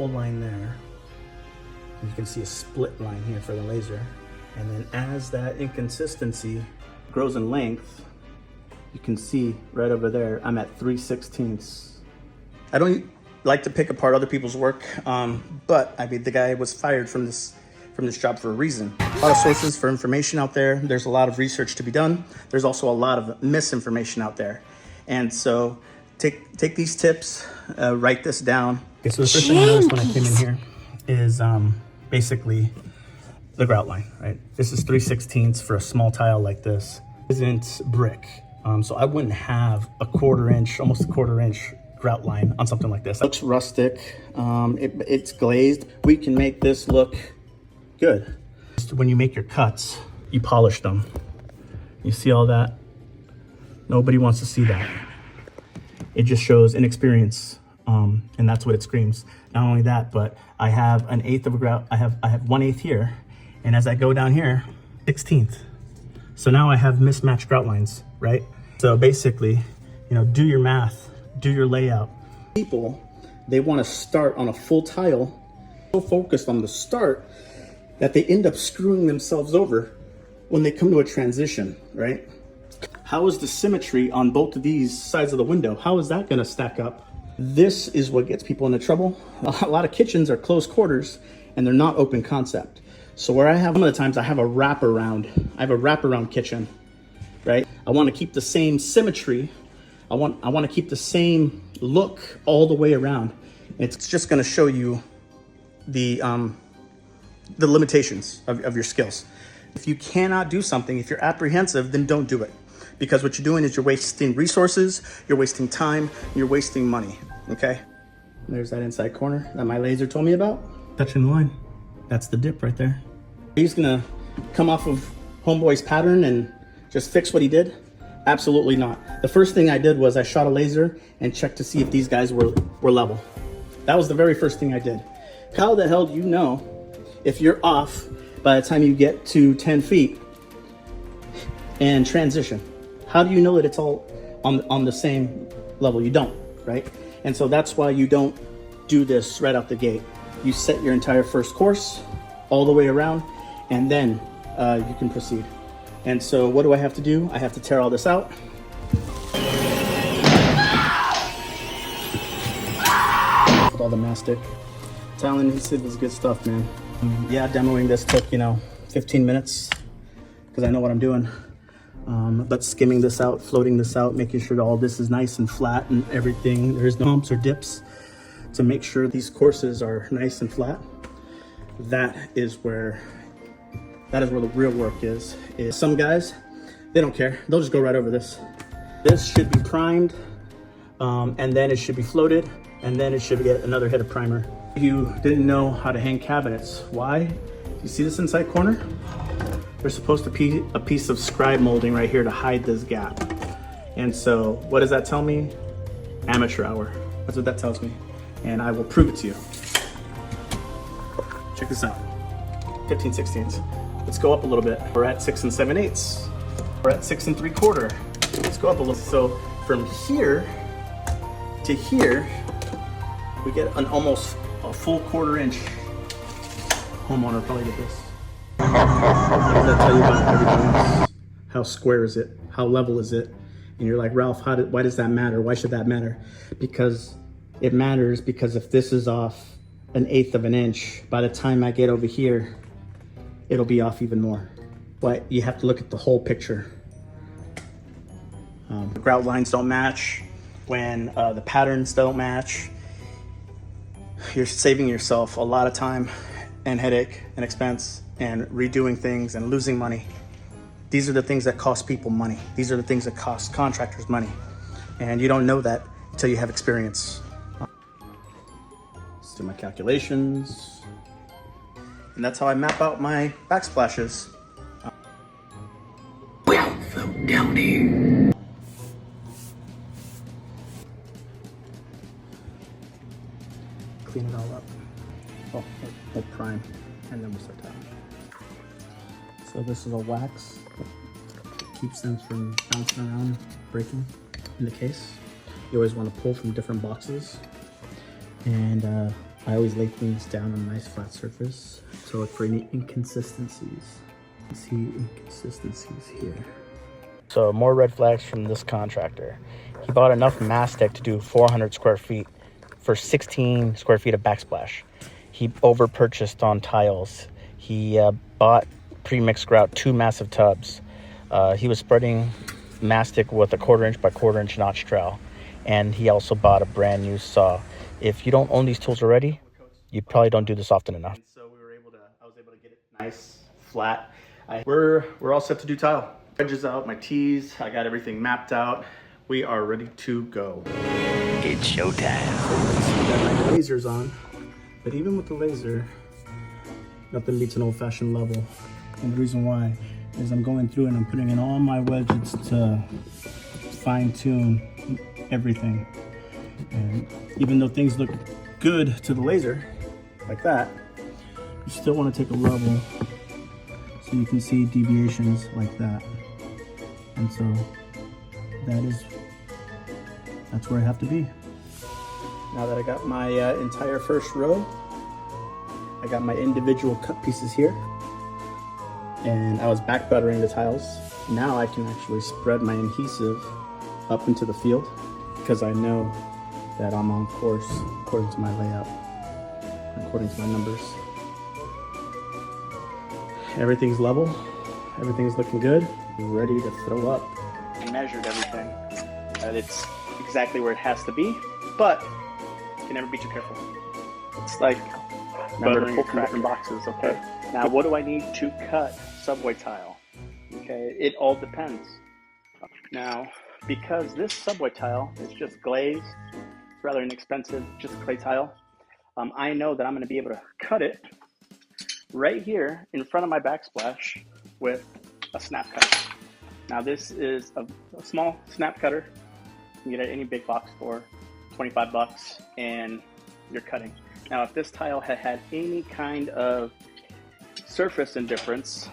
full line there. You can see a split line here for the laser. And then as that inconsistency grows in length, you can see right over there, I'm at 3/16. I don't like to pick apart other people's work, but I mean, the guy was fired from this job for a reason. A lot of sources for information out there. There's a lot of research to be done. There's also a lot of misinformation out there. And so take these tips, write this down. Okay, so the first thing I noticed when I came in here is basically the grout line, right? This is 3/16 for a small tile like this. This isn't brick. So I wouldn't have a almost a quarter inch grout line on something like this. It looks rustic, it's glazed. We can make this look good. When you make your cuts, you polish them. You see all that? Nobody wants to see that. It just shows inexperience, and that's what it screams. Not only that, but I have an eighth of a grout. I have 1/8 here, and as I go down here, 16th. So now I have mismatched grout lines, right? So basically, do your math, do your layout. People, they want to start on a full tile, so focused on the start that they end up screwing themselves over when they come to a transition, right? How is the symmetry on both of these sides of the window? How is that going to stack up? This is what gets people into trouble. A lot of kitchens are close quarters and they're not open concept. So where some of the times I have a wraparound kitchen, right? I want to keep the same symmetry. I want to keep the same look all the way around. It's just going to show you the limitations of your skills. If you cannot do something, if you're apprehensive, then don't do it. Because what you're doing is you're wasting resources, you're wasting time, you're wasting money, okay? There's that inside corner that my laser told me about. Touching the line, that's the dip right there. He's gonna come off of Homeboy's pattern and just fix what he did? Absolutely not. The first thing I did was I shot a laser and checked to see if these guys were level. That was the very first thing I did. How the hell do you know if you're off by the time you get to 10 feet and transition? How do you know that it's all on the same level? You don't, right? And so that's why you don't do this right out the gate. You set your entire first course all the way around, and then you can proceed. And so what do I have to do? I have to tear all this out. With all the mastic. Tile adhesive is good stuff, man. Yeah, demoing this took, 15 minutes because I know what I'm doing. But skimming this out, floating this out, making sure that all this is nice and flat and everything. There's no bumps or dips to make sure these courses are nice and flat. That is where the real work is. Some guys, they don't care. They'll just go right over this. This should be primed, and then it should be floated, and then it should get another hit of primer. You didn't know how to hang cabinets. Why? You see this inside corner? There's supposed to be a piece of scribe molding right here to hide this gap. And so what does that tell me? Amateur hour. That's what that tells me. And I will prove it to you. Check this out. 15/16. Let's go up a little bit. We're at 6 7/8. We're at 6 3/4. Let's go up a little. So from here to here, we get almost a full 1/4 inch. Homeowner probably did this. What does that tell you about everything else? How square is it? How level is it? And you're like, Ralph, why does that matter? Why should that matter? Because it matters, because if this is off 1/8 of an inch, by the time I get over here, it'll be off even more. But you have to look at the whole picture. The grout lines don't match. When the patterns don't match, you're saving yourself a lot of time and headache and expense and redoing things and losing money. These are the things that cost people money. These are the things that cost contractors money. And you don't know that until you have experience. Let's do my calculations. And that's how I map out my backsplashes. Welcome down here. Clean it all up. Oh, we'll prime, and then we'll start tying. So this is a wax that keeps them from bouncing around, breaking in the case. You always want to pull from different boxes. And I always lay things down on a nice flat surface to look for any inconsistencies. See inconsistencies here. So more red flags from this contractor. He bought enough mastic to do 400 square feet for 16 square feet of backsplash. He over purchased on tiles. He bought pre-mixed grout, 2 massive tubs. He was spreading mastic with a 1/4 inch by 1/4 inch notch trowel. And he also bought a brand new saw. If you don't own these tools already, you probably don't do this often enough. So I was able to get it nice, flat. We're all set to do tile. Edges out, my tees, I got everything mapped out. We are ready to go. It's showtime. I got my lasers on, but even with the laser, nothing beats an old-fashioned level. And the reason why is I'm going through and I'm putting in all my wedges to fine-tune everything. And even though things look good to the laser, like that, you still want to take a level so you can see deviations like that. And so that's where I have to be. Now that I got my entire first row, I got my individual cut pieces here, and I was back buttering the tiles. Now I can actually spread my adhesive up into the field because I know that I'm on course according to my layout, according to my numbers. Everything's level, everything's looking good, ready to throw up. I measured everything, and it's exactly where it has to be, but you can never be too careful. It's like remember to pull from different boxes, okay? Now what do I need to cut subway tile? Okay, it all depends. Now, because this subway tile is just glazed, it's rather inexpensive, just clay tile, I know that I'm gonna be able to cut it right here in front of my backsplash with a snap cutter. Now this is a small snap cutter. You can get it at any big box store, 25 bucks, and you're cutting. Now if this tile had any kind of surface indifference,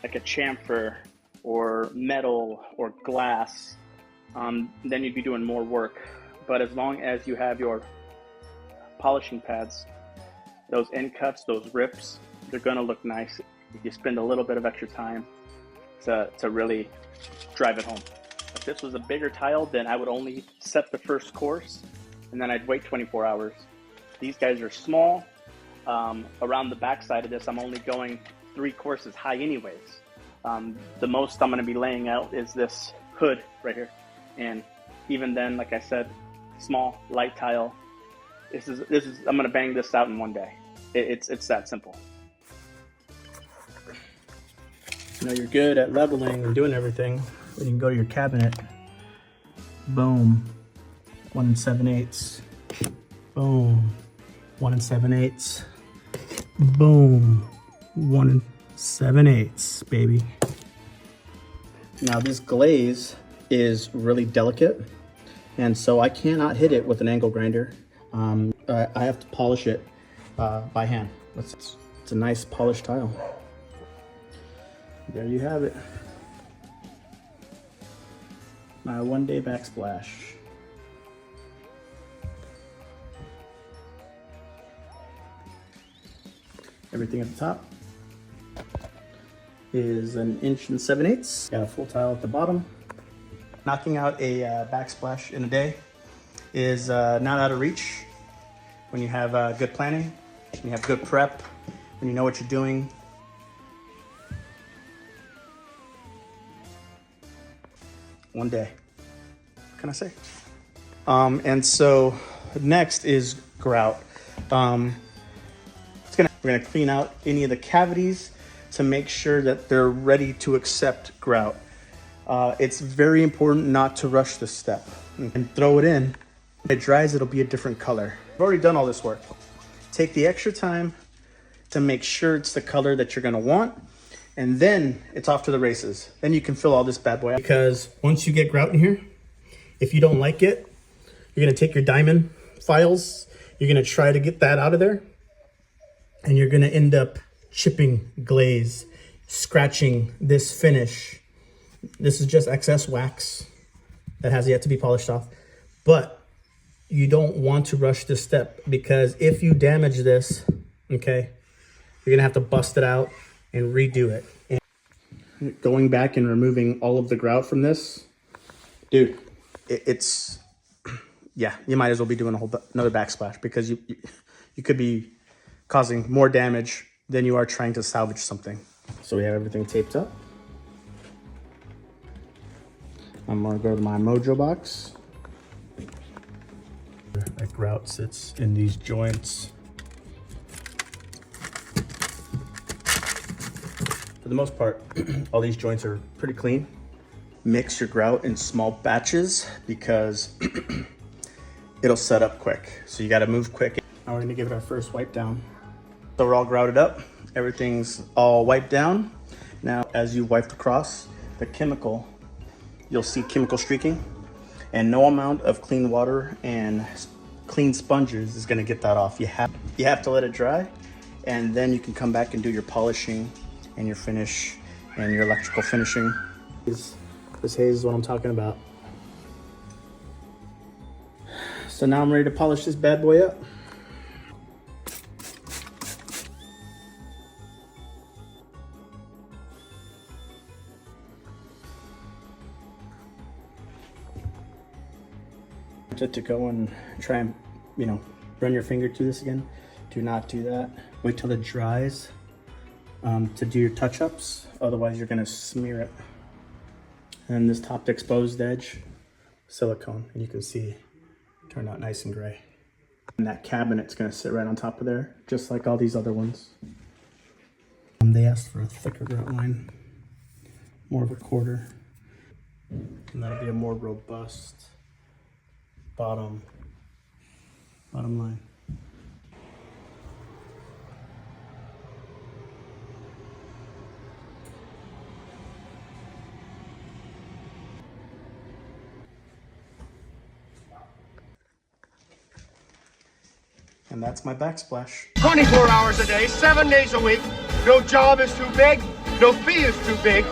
like a chamfer or metal or glass, then you'd be doing more work. But as long as you have your polishing pads, those end cuts, those rips, they're gonna look nice if you spend a little bit of extra time to really drive it home. If this was a bigger tile, then I would only set the first course and then I'd wait 24 hours. These guys are small. Around the back side of this, I'm only going 3 courses high anyways. The most I'm gonna be laying out is this hood right here. And even then, like I said, small, light tile. This is I'm gonna bang this out in one day. It's that simple. You know, you're good at leveling and doing everything. Then you can go to your cabinet. Boom, 1 7/8. Boom, 1 7/8. Boom, 1 7/8, baby. Now this glaze is really delicate, and so I cannot hit it with an angle grinder. I have to polish it by hand. It's a nice polished tile. There you have it. My 1-day backsplash. Everything at the top is 1 7/8 inches. Got a full tile at the bottom. Knocking out a backsplash in a day is not out of reach when you have good planning, when you have good prep, when you know what you're doing. One day, what can I say? And so next is grout. We're gonna clean out any of the cavities to make sure that they're ready to accept grout. It's very important not to rush this step and throw it in. When it dries, it'll be a different color. I've already done all this work. Take the extra time to make sure it's the color that you're gonna want, and then it's off to the races. Then you can fill all this bad boy out. Because once you get grout in here, if you don't like it, you're gonna take your diamond files, you're gonna try to get that out of there, and you're gonna end up chipping glaze, scratching this finish. This is just excess wax that has yet to be polished off. But you don't want to rush this step, because if you damage this, okay, you're gonna have to bust it out and redo it. And going back and removing all of the grout from this, dude, it's, yeah, you might as well be doing another backsplash, because you could be causing more damage than you are trying to salvage something. So we have everything taped up. I'm gonna go to my Mojo box. That grout sits in these joints. For the most part, all these joints are pretty clean. Mix your grout in small batches, because it'll set up quick. So you gotta move quick. Now we're gonna give it our first wipe down. So we're all grouted up. Everything's all wiped down. Now, as you wipe across the chemical, you'll see chemical streaking, and no amount of clean water and clean sponges is gonna get that off. You have to let it dry, and then you can come back and do your polishing and your finish and your electrical finishing. This haze is what I'm talking about. So now I'm ready to polish this bad boy up. To go and try and, run your finger through this again. Do not do that. Wait till it dries to do your touch-ups. Otherwise, you're gonna smear it. And this top exposed edge, silicone, and you can see it turned out nice and gray. And that cabinet's gonna sit right on top of there, just like all these other ones. They asked for a thicker grout line, more of a quarter, and that'll be a more robust bottom line. And that's my backsplash. 24 hours a day, 7 days a week. No job is too big, no fee is too big.